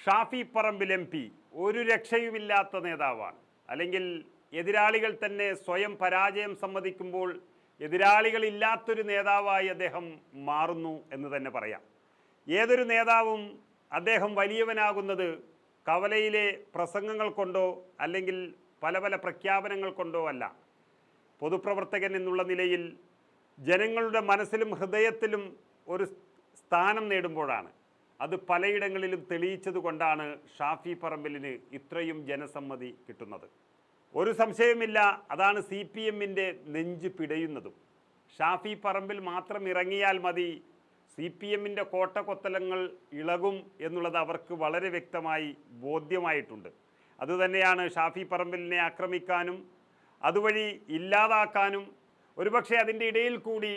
Shafi Parambil MP ഒരു രക്ഷയുമില്ലാത്ത നേതാവാണ്. അല്ലെങ്കിൽ എതിരാളികൾ തന്നെ സ്വയം പരാജയം സമ്മതിക്കുമ്പോൾ എതിരാളികളില്ലാത്തൊരു നേതാവായി അദ്ദേഹം മാറുന്നു എന്ന് തന്നെ പറയാം. ഏതൊരു നേതാവും അദ്ദേഹം വലിയവനാകുന്നത് കവലയിലെ പ്രസംഗങ്ങൾ കൊണ്ടോ അല്ലെങ്കിൽ പല പല പ്രഖ്യാപനങ്ങൾ കൊണ്ടോ അല്ല. പൊതുപ്രവർത്തകൻ എന്നുള്ള നിലയിൽ ജനങ്ങളുടെ മനസ്സിലും ഹൃദയത്തിലും ഒരു സ്ഥാനം നേടുമ്പോഴാണ്. അത് പലയിടങ്ങളിലും തെളിയിച്ചതുകൊണ്ടാണ് ഷാഫി പറമ്പിലിന് ഇത്രയും ജനസമ്മതി കിട്ടുന്നത്. ഒരു സംശയമില്ല, അതാണ് CPMൻ്റെ നെഞ്ച് പിടയുന്നതും. ഷാഫി പറമ്പിൽ മാത്രം ഇറങ്ങിയാൽ മതി, CPMൻ്റെ കോട്ടകൊത്തലങ്ങൾ ഇളകും എന്നുള്ളത് അവർക്ക് വളരെ വ്യക്തമായി ബോധ്യമായിട്ടുണ്ട്. അതുതന്നെയാണ് ഷാഫി പറമ്പിലിനെ ആക്രമിക്കാനും അതുവഴി ഇല്ലാതാക്കാനും ഒരുപക്ഷെ അതിൻ്റെ ഇടയിൽ കൂടി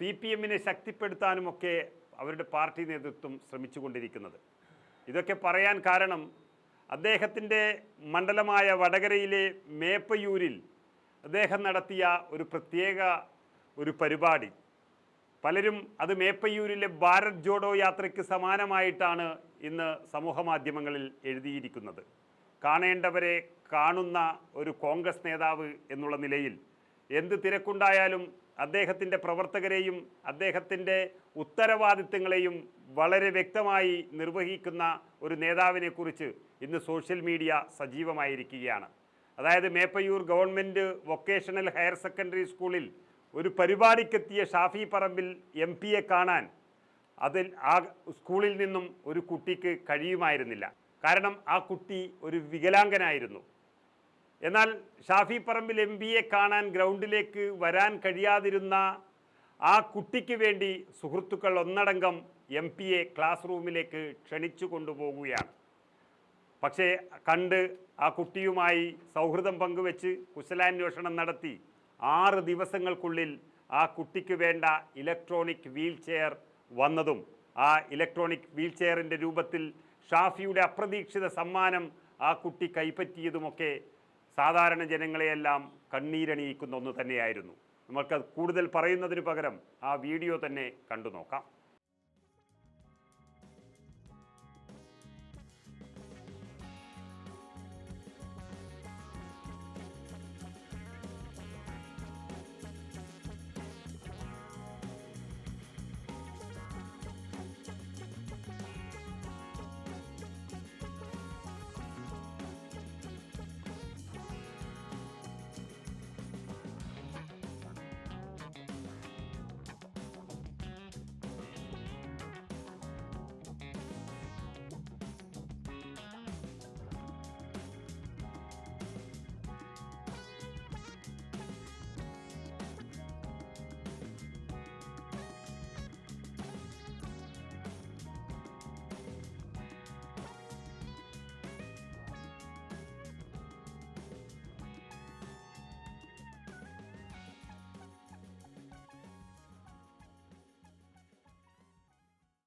CPMനെ ശക്തിപ്പെടുത്താനുമൊക്കെ അവരുടെ പാർട്ടി നേതൃത്വം ശ്രമിച്ചുകൊണ്ടിരിക്കുന്നത്. ഇതൊക്കെ പറയാൻ കാരണം അദ്ദേഹത്തിൻ്റെ മണ്ഡലമായ വടകരയിലെ മേപ്പയൂരിൽ അദ്ദേഹം നടത്തിയ ഒരു പ്രത്യേക പരിപാടി. പലരും അത് മേപ്പയൂരിലെ ഭാരത് ജോഡോ യാത്രയ്ക്ക് സമാനമായിട്ടാണ് ഇന്ന് സമൂഹ മാധ്യമങ്ങളിൽ എഴുതിയിരിക്കുന്നത്. കാണേണ്ടവരെ കാണുന്ന ഒരു കോൺഗ്രസ് നേതാവ് എന്നുള്ള നിലയിൽ എന്ത് തിരക്കുണ്ടായാലും അദ്ദേഹത്തിൻ്റെ പ്രവർത്തകരെയും അദ്ദേഹത്തിൻ്റെ ഉത്തരവാദിത്തങ്ങളെയും വളരെ വ്യക്തമായി നിർവഹിക്കുന്ന ഒരു നേതാവിനെക്കുറിച്ച് ഇന്ന് സോഷ്യൽ മീഡിയ സജീവമായിരിക്കുകയാണ്. അതായത് Meppayur government vocational higher secondary സ്കൂളിൽ ഒരു പരിപാടിക്കെത്തിയ ഷാഫി പറമ്പിൽ MP കാണാൻ ആ സ്കൂളിൽ നിന്നും ഒരു കുട്ടിക്ക് കഴിയുമായിരുന്നില്ല. കാരണം ആ കുട്ടി ഒരു വികലാംഗനായിരുന്നു. എന്നാൽ ഷാഫി പറമ്പിൽ MP കാണാൻ ഗ്രൗണ്ടിലേക്ക് വരാൻ കഴിയാതിരുന്ന ആ കുട്ടിക്ക് വേണ്ടി സുഹൃത്തുക്കൾ ഒന്നടങ്കം MP ക്ലാസ് റൂമിലേക്ക് ക്ഷണിച്ചു കൊണ്ടുപോകുകയാണ്. പക്ഷേ കണ്ട് ആ കുട്ടിയുമായി സൗഹൃദം പങ്കുവെച്ച് കുശലാന്വേഷണം നടത്തി 6 ദിവസങ്ങൾക്കുള്ളിൽ ആ കുട്ടിക്ക് വേണ്ട ഇലക്ട്രോണിക് വീൽ ചെയർ വന്നതും ആ ഇലക്ട്രോണിക് വീൽ ചെയറിൻ്റെ രൂപത്തിൽ ഷാഫിയുടെ അപ്രതീക്ഷിത സമ്മാനം ആ കുട്ടി കൈപ്പറ്റിയതുമൊക്കെ സാധാരണ ജനങ്ങളെയെല്ലാം കണ്ണീരണിയിക്കുന്ന ഒന്ന് തന്നെയായിരുന്നു. നമ്മൾക്ക് കൂടുതൽ പറയുന്നതിന് പകരം ആ വീഡിയോ തന്നെ കണ്ടു നോക്കാം.